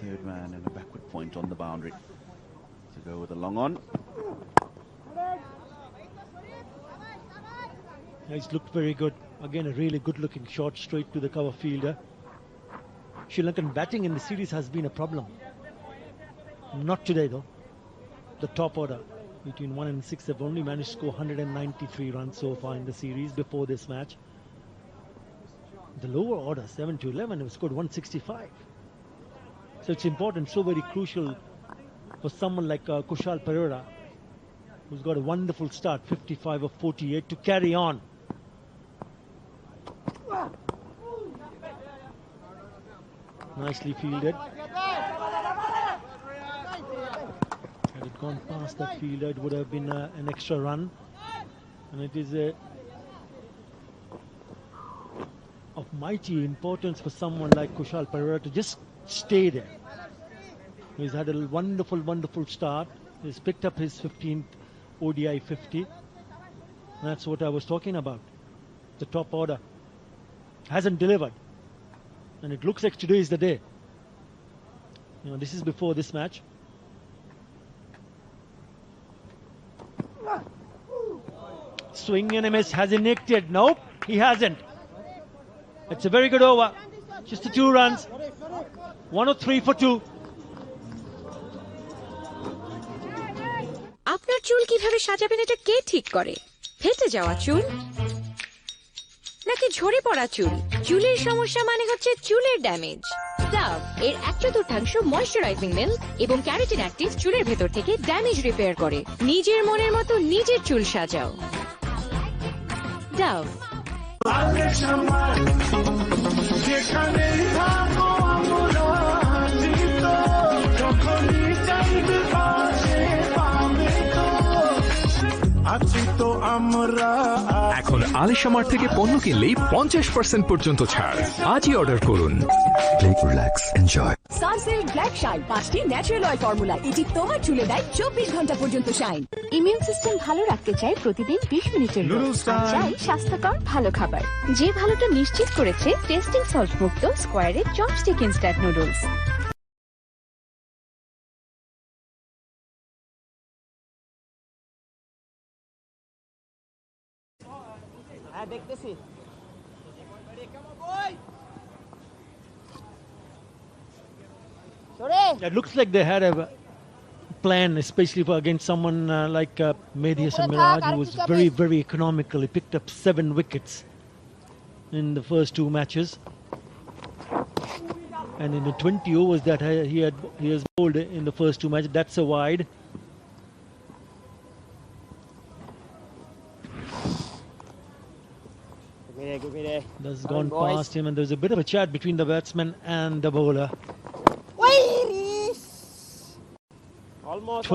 third man and a backward point on the boundary to go with a long on. He's looked very good. Again, a really good looking shot straight to the cover fielder. Sri Lankan batting in the series has been a problem. Not today though. The top order between 1 and 6 have only managed to score 193 runs so far in the series before this match. The lower order 7 to 11 have scored 165. So it's important, so very crucial for someone like Kushal Perera, who's got a wonderful start, 55 of 48, to carry on. Nicely fielded. Had it gone past that fielder, it would have been an extra run. And it is of mighty importance for someone like Kushal Perera to just stay there. He's had a wonderful, wonderful start. He's picked up his 15th ODI 50. That's what I was talking about. The top order hasn't delivered. And it looks like today is the day. You know, this is before this match. Swing and a miss. Has he nicked it? Nope, he hasn't. It's a very good over. Just the 2 runs. 103 for 2. আপনার চুল কিভাবে সাজাবেন এটা কে ঠিক করে? ফেটে যাওয়া চুল নাকি ঝরে পড়া চুল? চুলের সমস্যা মানে হচ্ছে চুলের ড্যামেজ। ডাভ এর 1/4 ময়শ্চারাইজিং মিল্ক এবং ক্যারাটিন অ্যাক্টিভ চুলের ভেতর থেকে ড্যামেজ রিপেয়ার করে। নিজের মনের মতো নিজের চুল সাজাও। ডাভ। এখন আলিশামার থেকে পণ্য কিনলেই 50% পর্যন্ত ছাড়। আজই অর্ডার করুন। Relax enjoy. Sunsilk black shine 5টি ন্যাচারাল অয়েল ফর্মুলা। এটি তোমার চুলে দেয় 24 ঘন্টা পর্যন্ত শাইন। ইমিউন সিস্টেম ভালো রাখতে চাই প্রতিদিন 20 মিনিটের চাই স্বাস্থ্যকর ভালো খাবার। যে ভালোটা নিশ্চিত করেছে টেস্টিং সল্ট মুক্ত স্কোয়ারে chopstick instant noodles. It looks like they had a plan, especially for against someone like Mehdi Hasan Miraj, who was very, very economical. He picked up 7 wickets in the first 2 matches. And in the 20 overs that he has bowled in the first 2 matches, that's a wide. That's gone past him, and there's a bit of a chat between the batsman and the bowler. Almost.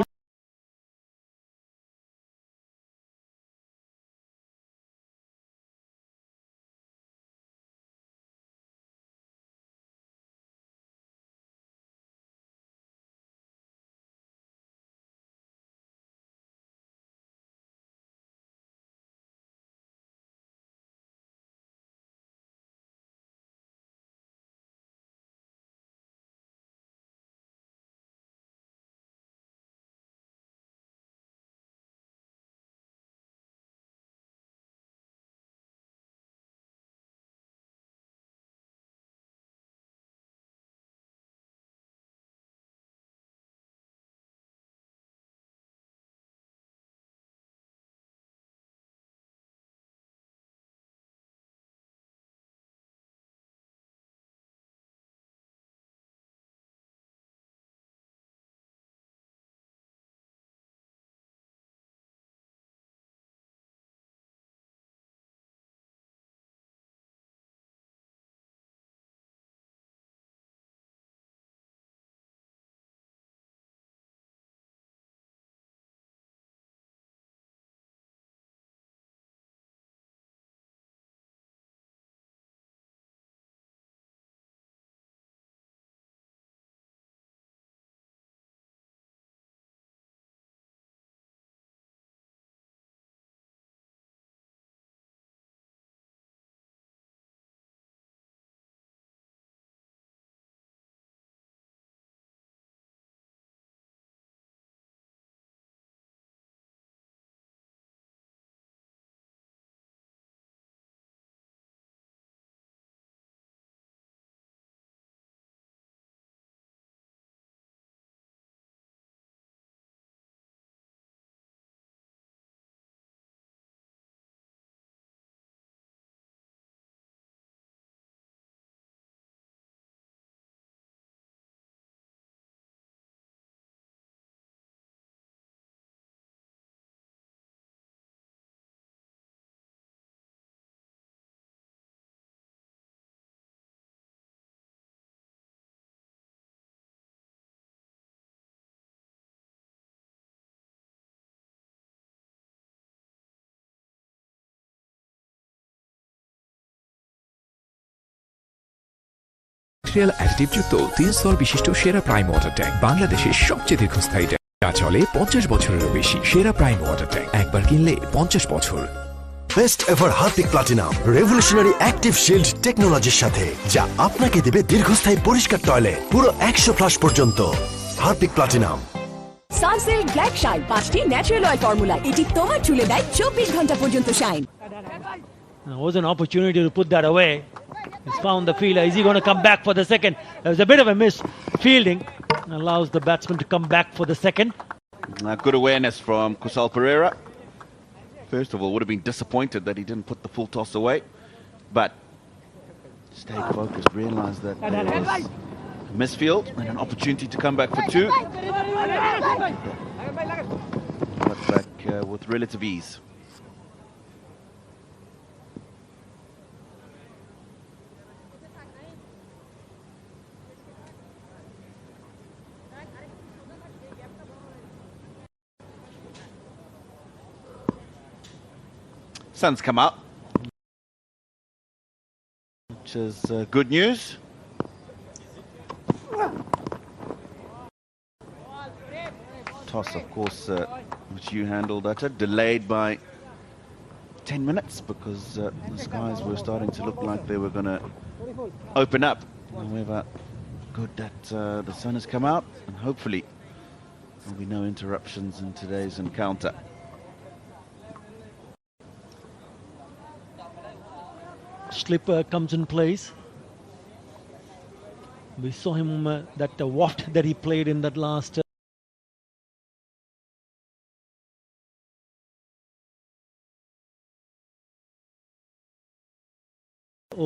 Material additive যুক্ত 3 স্তর বিশিষ্ট সেরা prime water tank, বাংলাদেশের সবচেয়ে দীর্ঘস্থায়ী tank, যা চলে 50 বছরেরও বেশি। সেরা প্রাইম ওয়াটার ট্যাঙ্ক, একবার কিনলে 50 বছর। Best ever Harpic platinum revolutionary active shield টেকনোলজির সাথে, যা আপনাকে দেবে দীর্ঘস্থায়ী পরিষ্কার টয়লেট পুরো 100 ফ্লাশ পর্যন্ত। Harpic platinum. Sunsilk black shine 5টি ন্যাচারাল অয়েল ফর্মুলা, এটি তোমার চুলে দেয় 24 ঘন্টা পর্যন্ত shine. There was an opportunity to put that away. He's found the fielder. Is he going to come back for the second? There was a bit of a miss fielding. Allows the batsman to come back for the second. Good awareness from Kusal Pereira. First of all, would have been disappointed that he didn't put the full toss away, but stayed focused, realised that there was a misfield and an opportunity to come back for 2. Got back with relative ease. Sun's come up, which is good news. Toss, of course, which you handled, Utter, delayed by 10 minutes because the skies were starting to look like they were going to open up. However, good that the sun has come out, and hopefully there'll be no interruptions in today's encounter. Slipper comes in place. We saw him that waft that he played in that last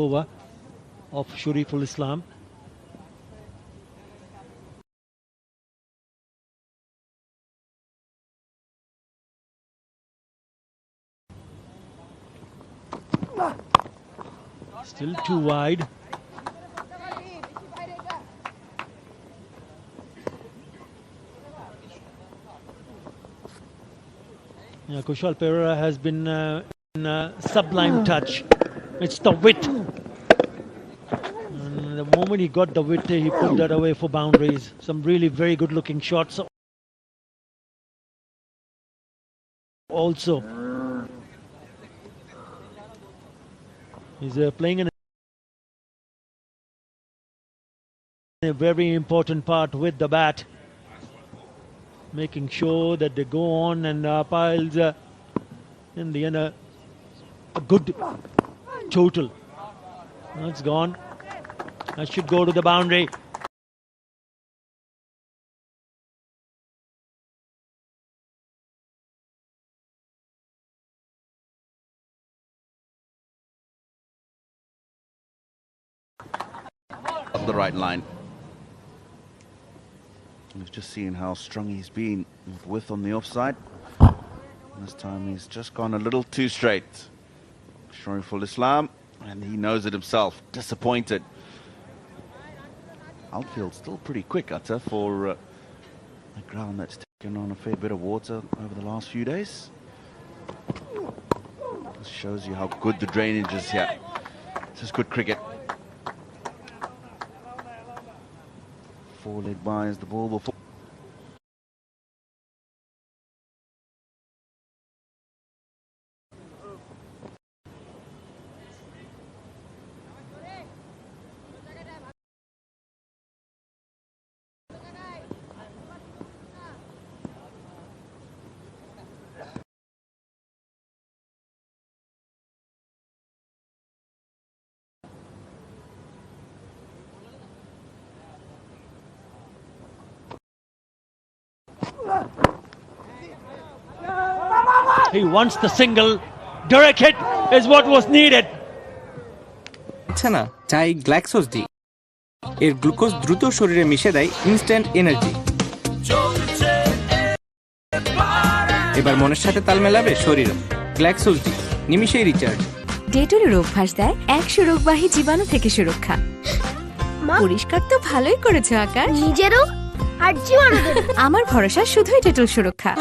over of Shuriful Islam. Still too wide. Yeah, Kushal Pereira has been in sublime touch. It's the width. And the moment he got the width, he put that away for boundaries. Some really very good looking shots. Also, he's playing in a very important part with the bat, making sure that they go on and piles in the end a good total. That's gone. That should go to the boundary. Up the right line. We've just seen how strong he's been with width on the offside. This time he's just gone a little too straight. Shuriful Islam, and he knows it himself. Disappointed. Outfield's still pretty quick, Utter, for a ground that's taken on a fair bit of water over the last few days. This shows you how good the drainage is here. This is good cricket. 4-leg by as the ball will fall. He wants the single. Direct hit is what was needed. আচ্ছা না, চাই গ্ল্যাক্সোস D. এর glucose দ্রুত শরীরে মিশে দেয় instant energy. এবার মনের সাথে তাল মেলাবে শরীর। গ্ল্যাক্সোস ডি, নিমিশেই রিচার্জ। ডেটলের অভ্যাস দেয় 100 রোগবাহী জীবাণু থেকে সুরক্ষা। পরিষ্কার তো ভালোই করেছো আকাশ। নিজেরও আর জীবাণুদের। আমার ভরসা শুধুই ডেটল সুরক্ষা।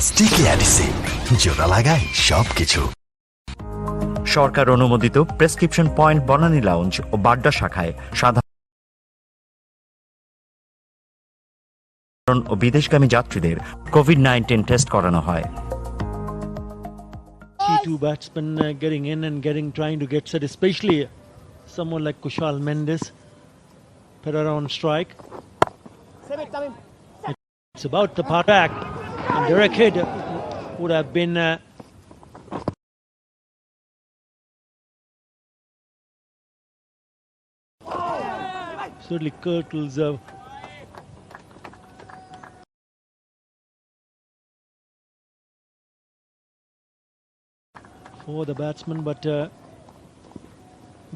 Sticky adhesive জোড়া লাগাই সবকিছু। সরকার অনুমোদিত প্রেসক্রিপশন পয়েন্ট বনানী লাউঞ্জ ও বাড্ডা শাখায় সাধারণ ও বিদেশগামী যাত্রীদের কোভিড-19 টেস্ট করানো হয়। See two batsmen getting in and trying to get set, especially someone like Kushal Mendes. Pereira on strike. It's about the part back. And Derek Head would have been certainly Kirtle's for the batsman, but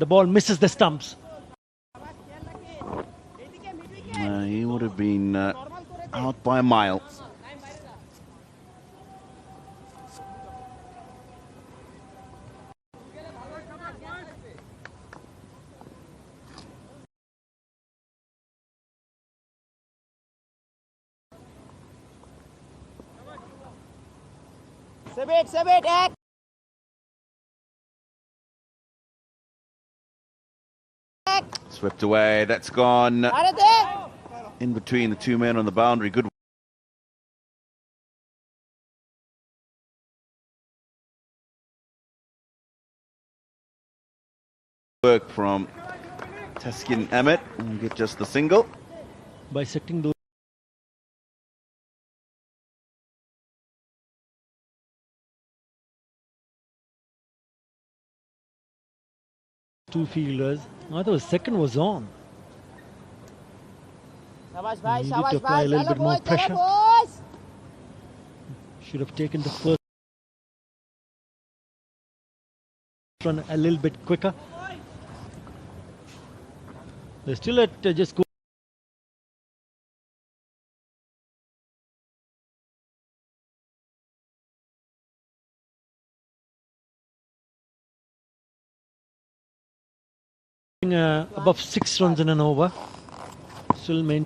the ball misses the stumps. He would have been out by a mile. Swept away, that's gone in between the two men on the boundary. Good work from Taskin Ahmed. We'll get just the single. Bisecting those two fielders. I thought the second was on. Needed to apply a little bit more pressure. Should have taken the first run a little bit quicker. They're still at just go. Above 6 runs in an over. Still main.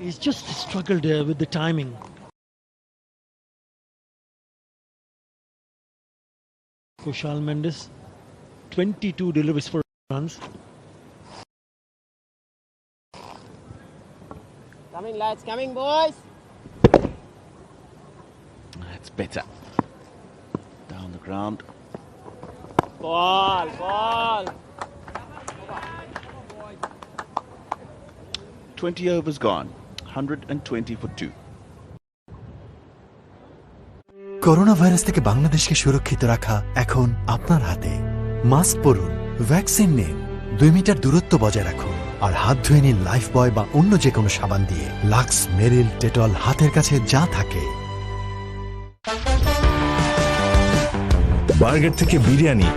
He's just struggled with the timing. Kushal Mendes, 22 deliveries for runs. Coming lads, coming boys. That's better. Down the ground. Ball. 20 overs gone. 120 for 2. Corona virus থেকে বাংলাদেশকে সুরক্ষিত রাখা এখন আপনার হাতে। Mask পরুন, vaccine নিন, 2 metre দূরত্ব বজায় রাখুন, আর হাত ধুয়ে নিন লাইফ বয় বা অন্য যে কোনো সাবান দিয়ে। লাক্স, মেরিল, ডেটল হাতের কাছে যা থাকে। বার্গার থেকে বিরিয়ানি,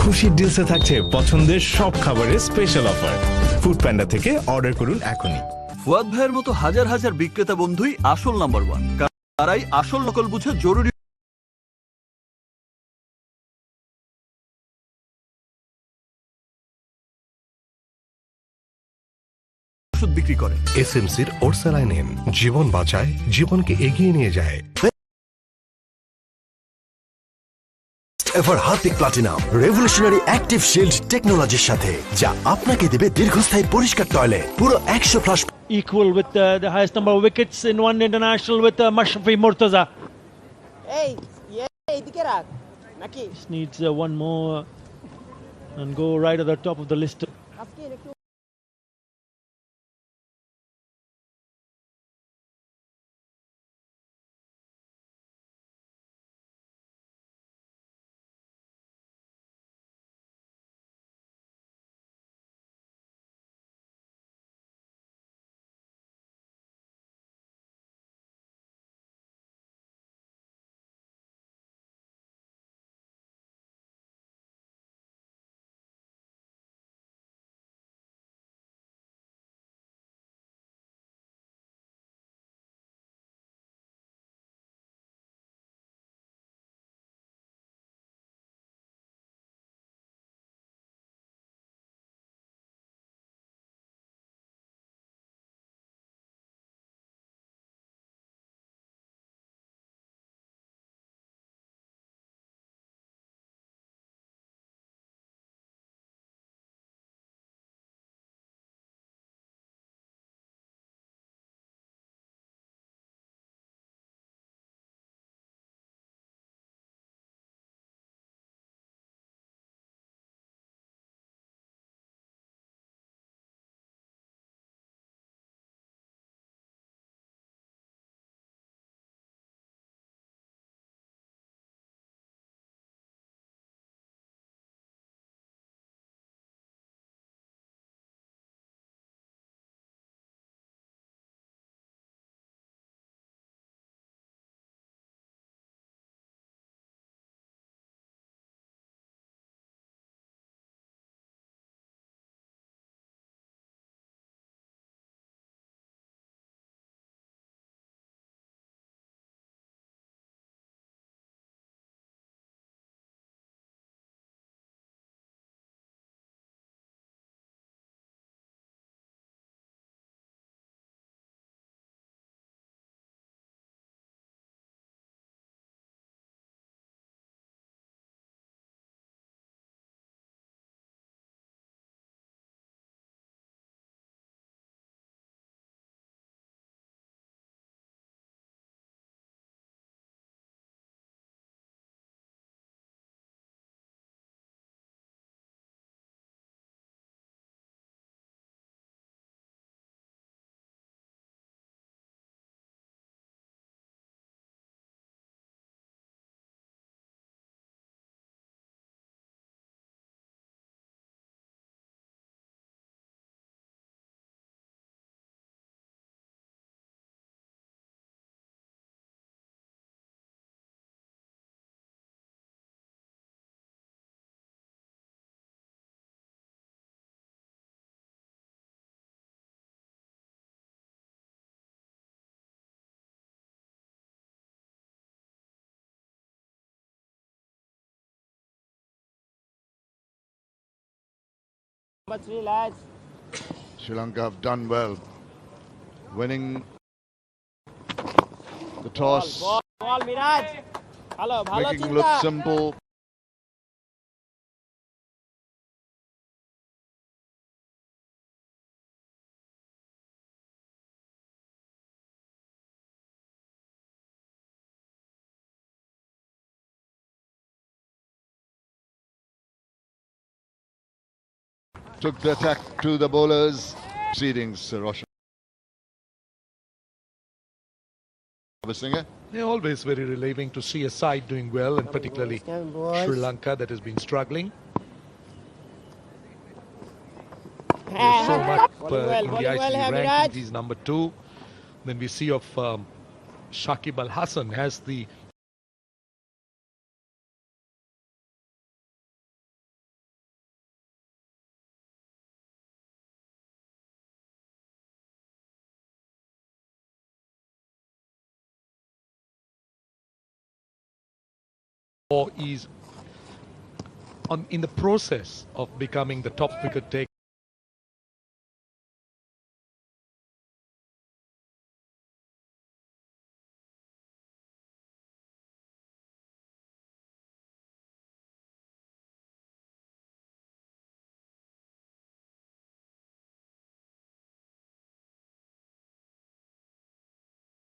খুশির ডিলসে থাকছে পছন্দের সব খাবারের স্পেশাল অফার। ফুড প্যান্ডা থেকে অর্ডার করুন এখনই। ফুয়াদ ভাইয়ের মতো হাজার হাজার বিক্রেতা বন্ধুই আসল নাম্বার 1, তারাই আসল নকল বুঝে জরুরি ওষুধ বিক্রি করে। এসএমসির ওরসালাইন জীবন বাঁচায়, জীবনকে এগিয়ে নিয়ে যায়। Ever Harpic platinum revolutionary active shield টেকনোলজির সাথে, যা আপনাকে দেবে দীর্ঘস্থায়ী পরিষ্কার টয়লেট। পুরো 100 flush Equal with the highest number of wickets in one international with Mashrafi Murtaza. Just needs one more and go right at the top of the list. Number 3, lads. Sri Lanka have done well, winning the toss, Ball, Miraj. Hello, making look simple. Took the attack to the bowlers, proceedings, Roshan. They're always very relieving to see a side doing well, and particularly Sri Lanka that has been struggling. There's so much in the ICC rankings. He's number 2. Then we see of Shakib Al Hassan has the or is in the process of becoming the top wicket taker.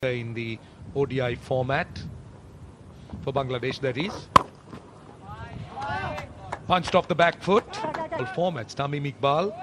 In the ODI format for Bangladesh, that is. Punched off the back foot. All formats. Tamim Iqbal.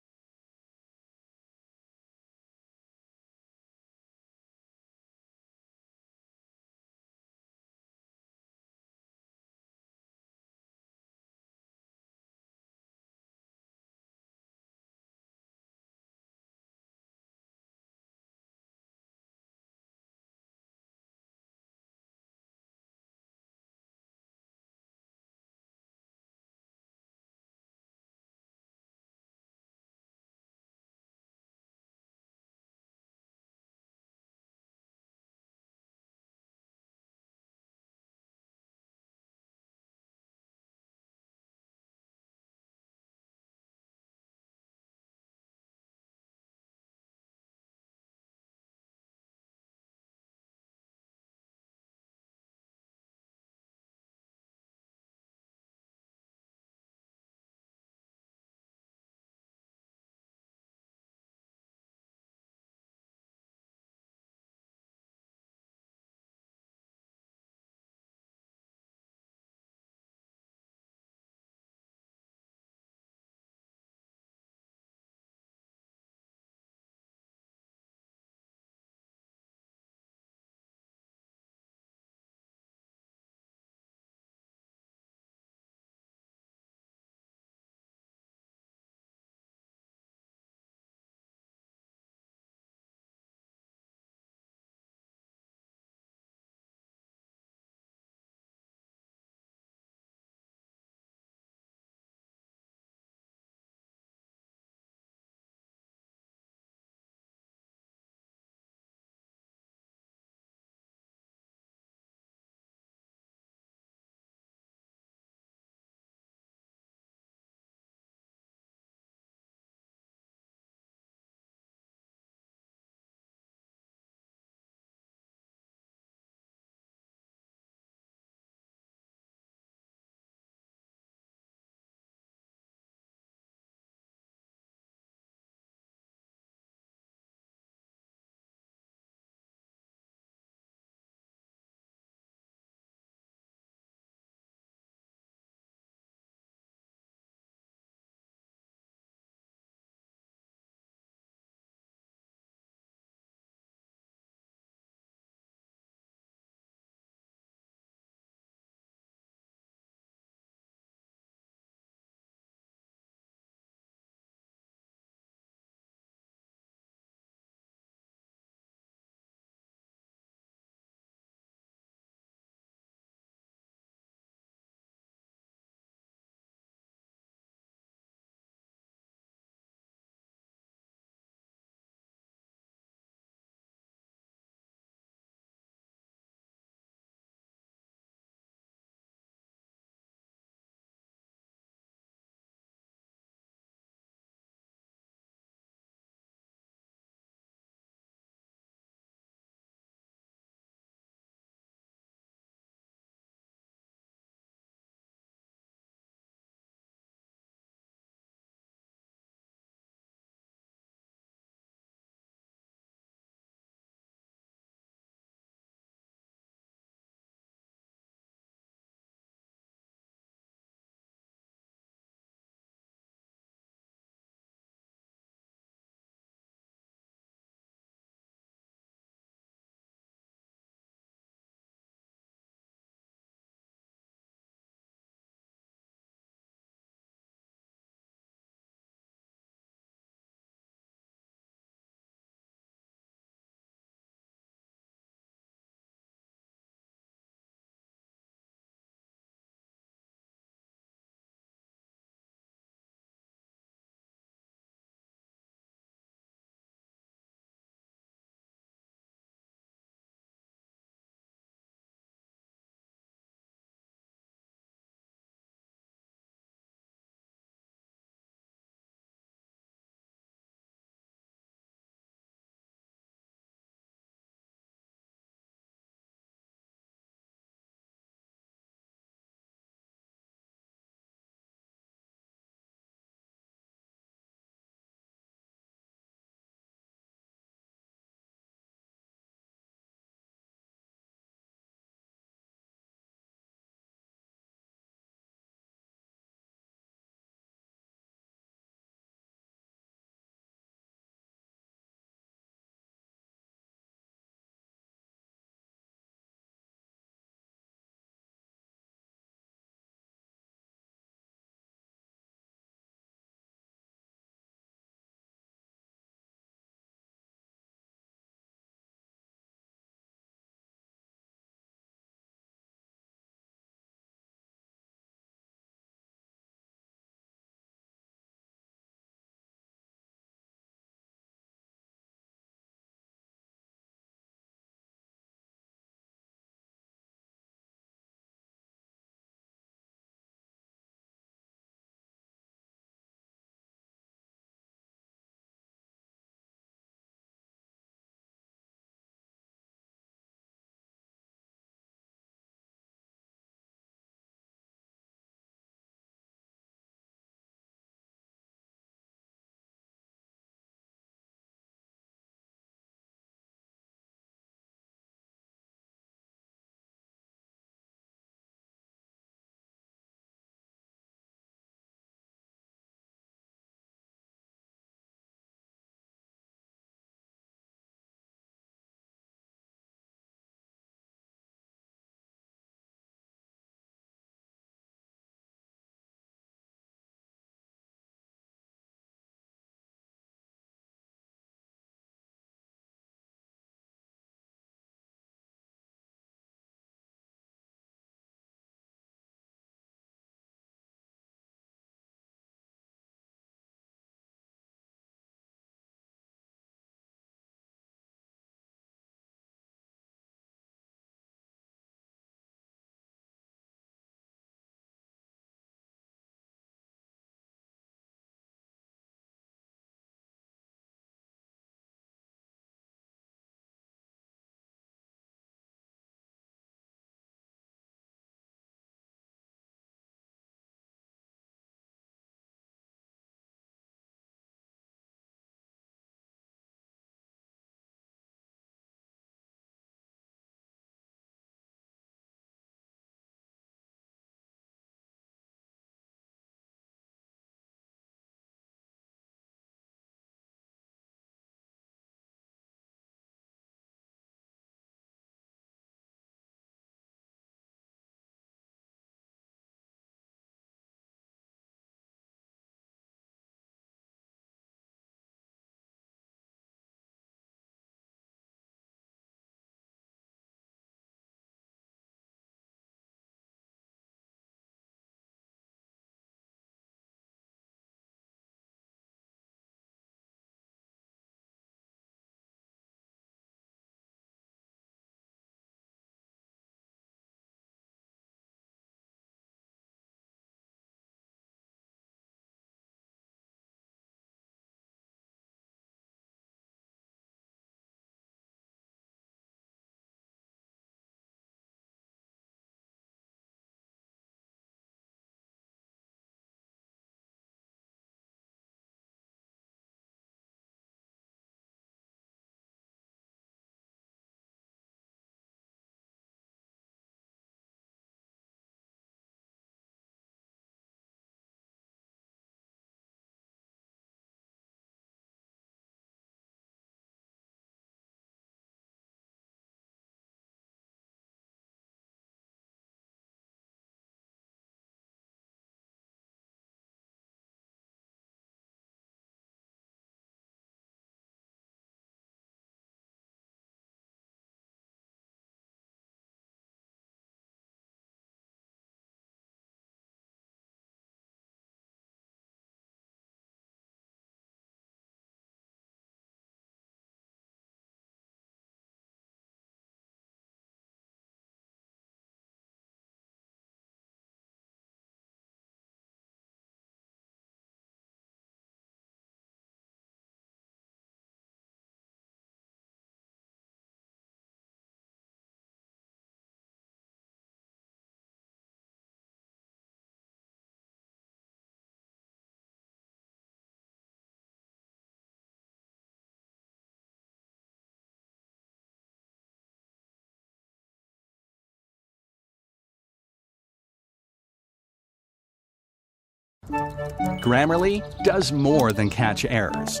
Grammarly does more than catch errors.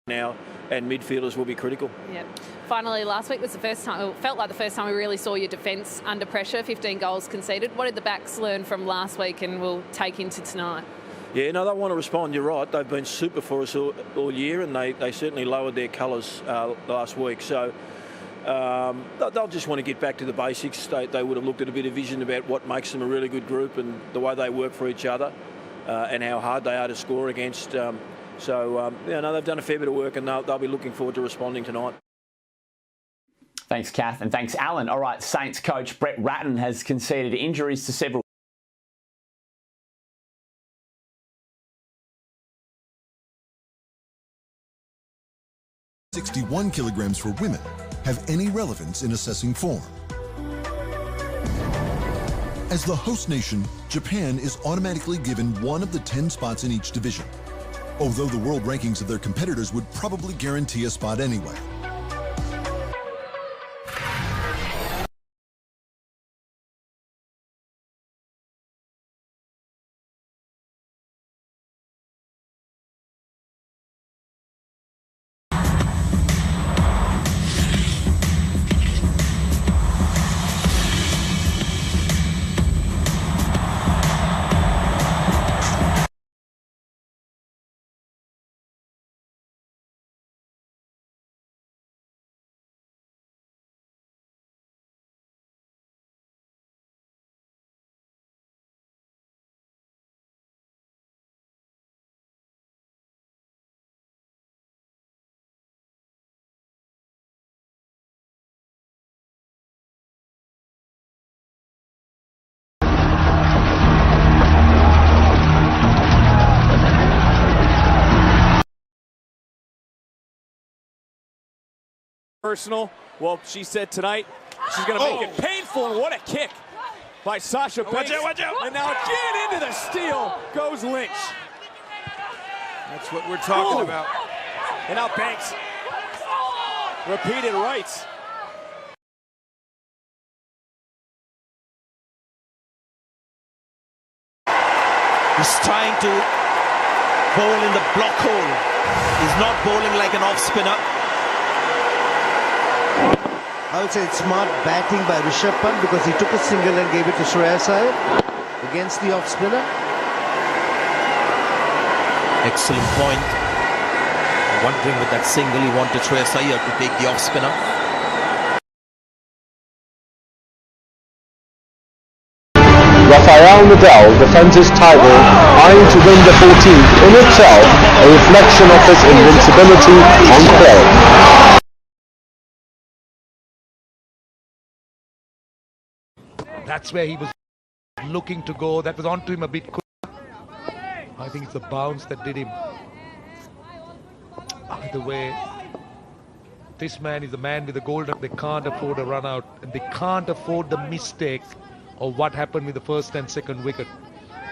Now, and midfielders will be critical. Yeah. Finally, last week was the first time, it felt like the first time we really saw your defence under pressure, 15 goals conceded. What did the backs learn from last week and will take into tonight? Yeah, no, they want to respond. You're right. They've been super for us all year, and they certainly lowered their colours last week. So they'll just want to get back to the basics. They would have looked at a bit of vision about what makes them a really good group and the way they work for each other and how hard they are to score against. They've done a fair bit of work, and they'll be looking forward to responding tonight. Thanks, Kath, and thanks, Alan. All right, Saints coach Brett Ratton has conceded injuries to several. "61 kilograms for women have any relevance in assessing form?" As the host nation, Japan is automatically given one of the 10 spots in each division, although the world rankings of their competitors would probably guarantee a spot anyway. Personal. Well, she said tonight she's going to make it painful, and what a kick by Sasha Banks. Watch out. And now again into the steal goes Lynch. That's what we're talking about. And now Banks. Repeated rights. He's trying to bowl in the block hole. He's not bowling like an off spinner. I would say it's smart batting by Rishabh Pant because he took a single and gave it to Shreyas Iyer against the off spinner. Excellent point. Wondering with that single he wanted Shreyas Iyer to take the off spinner. Rafael Nadal defends his title, eyeing to win the 14th, in itself a reflection of his invincibility on clay. That's where he was looking to go. That was onto him a bit quick. I think it's the bounce that did him. Either way, this man is the man with the gold. They can't afford a run out, and they can't afford the mistake of what happened with the first and second wicket.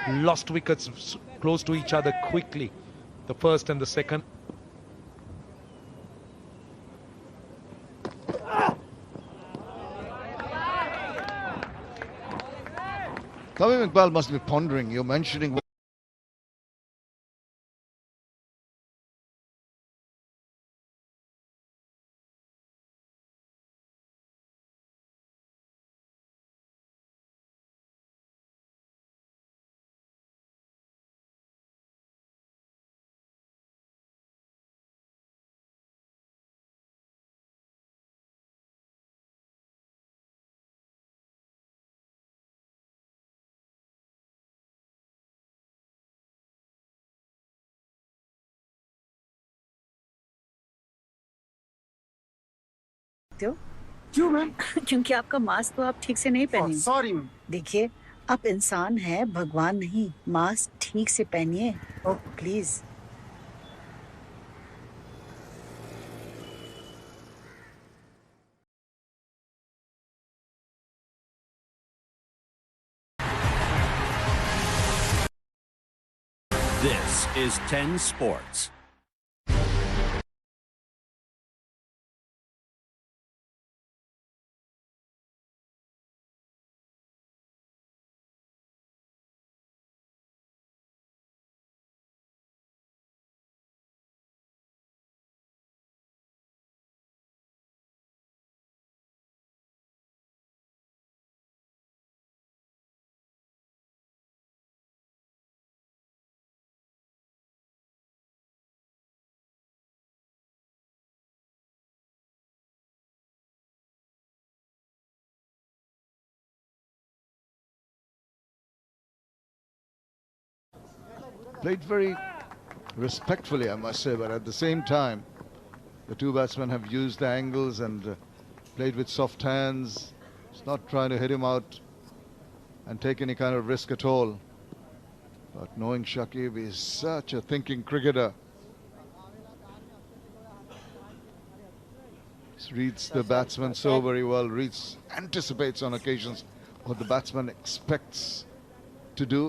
Lost wickets close to each other quickly, the first and the second. Tommy McBell must be pondering. You're mentioning क्यों ma'am? क्योंकि आपका mask तो आप ठीक से नहीं पहने। Sorry ma'am. देखिए, आप इंसान हैं, भगवान नहीं। मास्क ठीक से पहनिए please. This is 10 Sports. Played very respectfully, I must say, but at the same time, the two batsmen have used the angles and played with soft hands. It's not trying to hit him out and take any kind of risk at all. But knowing Shakib is such a thinking cricketer. He reads the batsman so very well, anticipates on occasions what the batsman expects to do.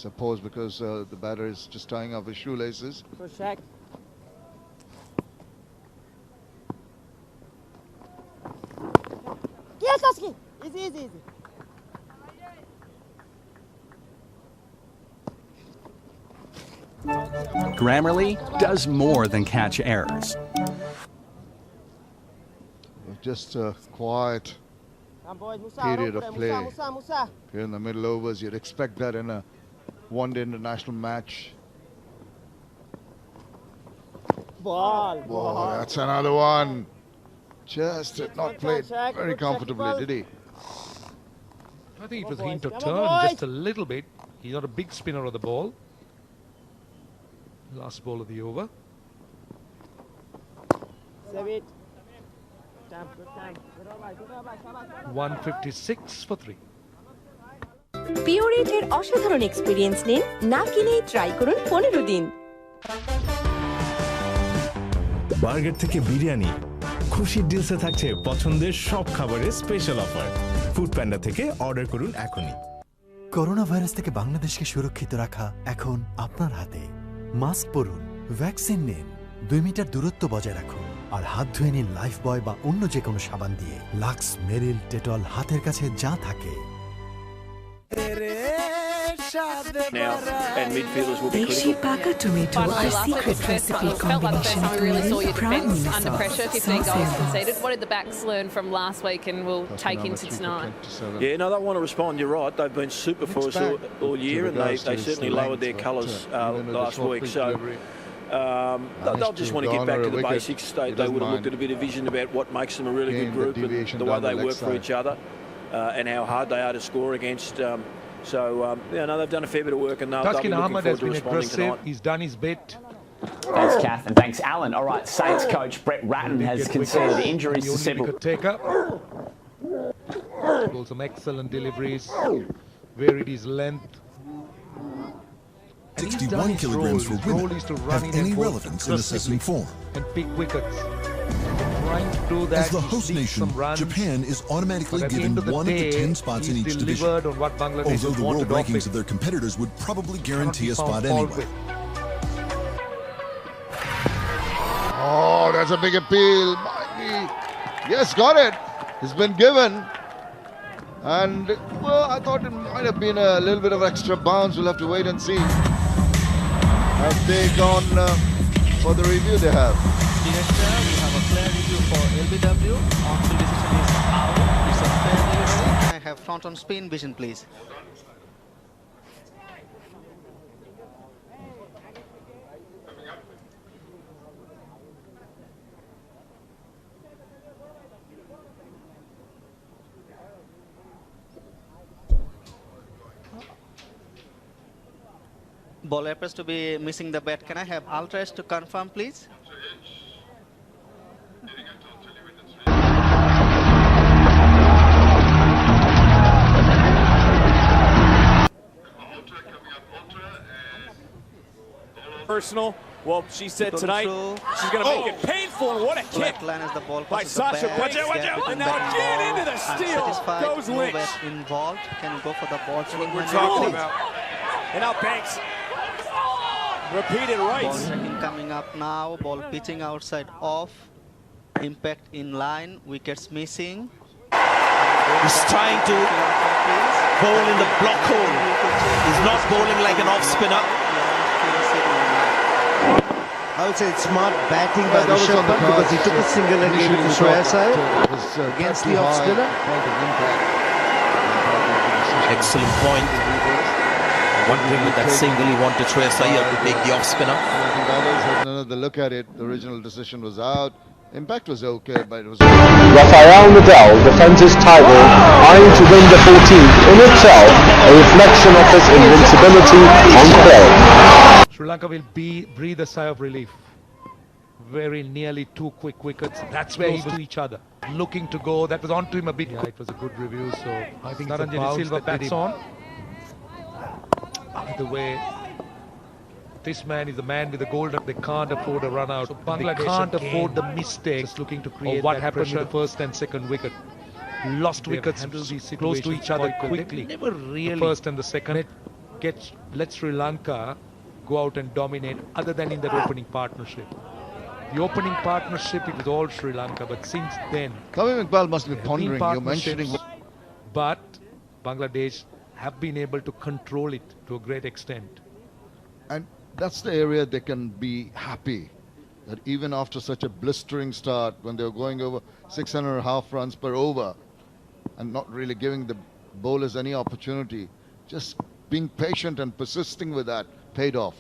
Suppose because the batter is just tying up his shoelaces. Easy. Grammarly does more than catch errors. Just a quiet period of play. Here in the middle overs, you'd expect that in a one-day international match. Ball. That's another one. Just did not play very comfortably, did he? I think it was a hint of turn just a little bit. He's not a big spinner of the ball. Last ball of the over. Save it. 156 for 3. পিওরেটের অসাধারণ experience নিন, না কিনেই try করুন 15 দিন। Burger থেকে বিরিয়ানি, খুশির ডিলসে থাকছে পছন্দের সব খাবারের স্পেশাল অফার। ফুড প্যান্ডা থেকে অর্ডার করুন এখনই। করোনা ভাইরাস থেকে বাংলাদেশকে সুরক্ষিত রাখা এখন আপনার হাতে। মাস্ক পরুন, ভ্যাকসিন নিন, 2 মিটার দূরত্ব বজায় রাখুন, আর হাত ধুয়ে নিন লাইফ বয় বা অন্য যে কোনো সাবান দিয়ে। লাক্স, মেরিল, ডেটল হাতের কাছে যা থাকে। Now, and midfielders will be Deshi critical. Paka tomato, a secret recipe combination We really saw your prime defence minister, under pressure, 15 goals sauce conceded. What did the backs learn from last week and will take into tonight? Yeah, no, they want to respond. You're right. They've been super for us all year, and they certainly lowered their colours last week. So they'll just want to get back to the basics. They would have looked at a bit of vision about what makes them a really good group and the way they work for each other and how hard they are to score against. They've done a fair bit of work, and they'll be Taskin looking Ahmed forward has to been responding aggressive. tonight. He's done his bit. Thanks, Kath, and thanks, Alan. All right, Saints coach Brett Ratton has conceded injuries to several. Some excellent deliveries, varied his length. 61 kilograms for women have any relevance in assessing form. And pick wickets. Trying to do that, As the host nation, Japan is automatically given one of the 10 spots in each division, on what although the world rankings of their competitors would probably guarantee a spot anyway. Oh, that's a big appeal. Yes, got it. It's been given. And, well, I thought it might have been a little bit of extra bounce. We'll have to wait and see. Have they gone for the review they have? Director, we have a clear review for LBW. On-field decision is out. It's a fair delivery. Can I have front on spin vision, please? Ball appears to be missing the bat. Can I have ultras to confirm, please? Personal. Well, she said tonight she's going to make it painful. And what a kick by Sasha. Watch out. And now again into the steal. Goes Lynch. Involved. Can go for the ball. That's what we're talking about. And now Banks. Repeated rights. Ball checking coming up now. Ball pitching outside off. Impact in line. Wickets missing. He's trying to bowl in the block hole. He's not bowling like an off spinner. I would say it's smart batting by Rishabh Pant because he took a single and gave it to srilanka against the off spinner. Excellent point. Wondering with that single he wanted Shreyas Iyer to take the off spinner. Had another look at it. The original decision was out. Impact was okay, but it was. Rafael Nadal defends his title, eyeing to win the 14th, in itself a reflection of his invincibility on clay. Sri Lanka will breathe a sigh of relief. Very nearly 2 quick wickets. That's where he was to each other. Looking to go. That was on to him a bit. Yeah, it was a good review. So I think Saranjit Silva bats on. Either way, this man is the man with the gold. They can't afford a run out. So Bangladesh they can't afford the mistake. Just looking to create of what happened with the first and second wicket. Lost wickets close to each other quickly. Never really. The first and the second. Let Sri Lanka go out and dominate, other than in that opening partnership. The opening partnership, it was all Sri Lanka, but since then... Tamim Iqbal must be pondering, you're mentioning... But Bangladesh have been able to control it to a great extent. And that's the area they can be happy, that even after such a blistering start, when they were going over 6.5 runs per over, and not really giving the bowlers any opportunity, just being patient and persisting with that paid off.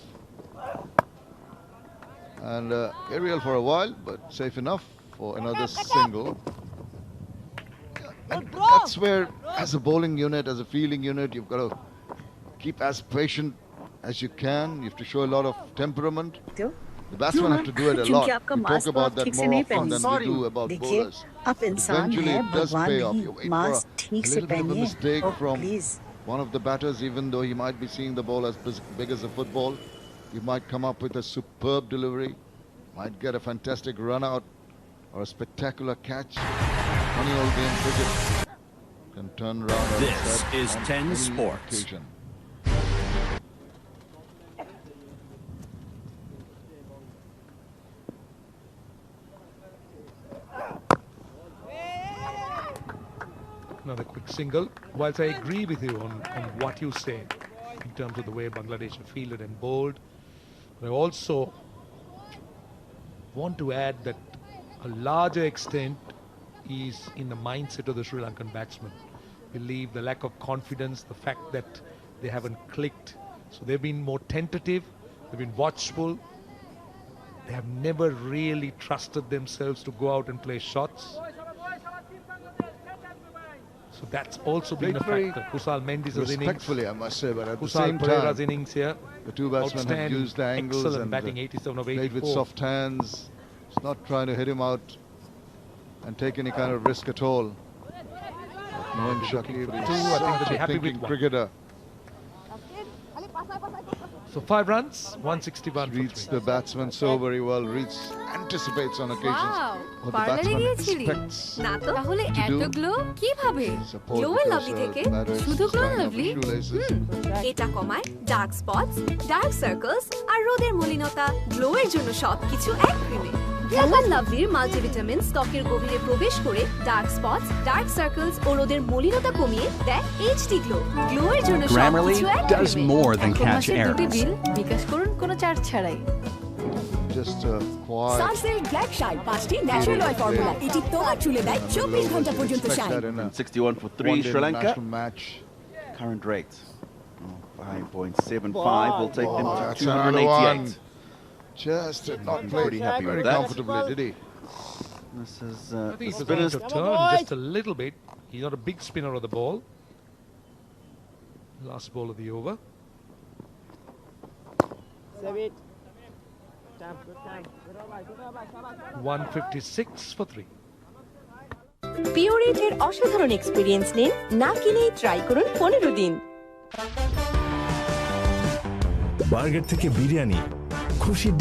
And aerial for a while, but safe enough for another single. And that's where, as a bowling unit, as a fielding unit, you've got to keep as patient as you can. You have to show a lot of temperament. The batsmen have to do it a lot. We talk about that more often than we do about bowlers. Eventually it does pay off. You wait for a little bit of a mistake from one of the batters, even though he might be seeing the ball as big as a football. You might come up with a superb delivery, might get a fantastic run out or a spectacular catch. Funny old game cricket can turn around. This is 10 Sports. Occasion. Another quick single. Whilst I agree with you on what you say in terms of the way Bangladesh have fielded and bowled, I also want to add that a larger extent is in the mindset of the Sri Lankan batsmen. I believe the lack of confidence, the fact that they haven't clicked. So they've been more tentative, they've been watchful. They have never really trusted themselves to go out and play shots. So that's also been a factor. Kusal Mendes' innings. Respectfully, I must say, but at the Kusal same Pereira's time, innings here. The two batsmen have used the angles and batting 87 of 84. played with soft hands. It's not trying to hit him out and take any kind of risk at all. Knowing Shakib, I think they'll be happy with cricketer. So 5 runs, 161 reads the batsman so very well, anticipates on occasions what the parlour batsman গিয়েছিলি expects না তো তাহলে to এত do. Glow কিভাবে Suppose glow এর because, lovely থেকে batter is শুধু glow tying up lovely his shoelaces. এটা কমায় ডার্ক স্পটস ডার্ক সার্কেলস আর রোদের মলিনতা গ্লো এর জন্য সবকিছু এক ক্রিমে গ্লো লাভলির মাল্টিভিটামিন ত্বকের গভীরে প্রবেশ করে ডার্ক স্পটস ডার্ক সার্কেলস ও রোদের মলিনতা কমিয়ে দেয় এইচডি গ্লো গ্লো এর জন্য Grammarly সবকিছু এক does ক্রিমে more than এক catch মাসের দুটি errors. বিল বিকাশ করুন কোনো চার্জ ছাড়াই Just quiet. Sunsilk black shine 5টি ন্যাচারাল অয়েল ফর্মুলা এটি তোমার চুলে দেয় 24 ঘন্টা পর্যন্ত shine 61 for 3 Sri Lanka. Match. Current rates 5.75 will take them to That's another one. 288. Just did not play Pretty happy very with that. comfortably, did he? This is I think he's going to turn just a little bit. He's not a big spinner of the ball. Last ball of the over. Save it. Good time. 156 for 3. পিওরেটের অসাধারণ experience নিন না কিনেই try করুন 15 দিন। Burger থেকে বিরিয়ানি, খুশির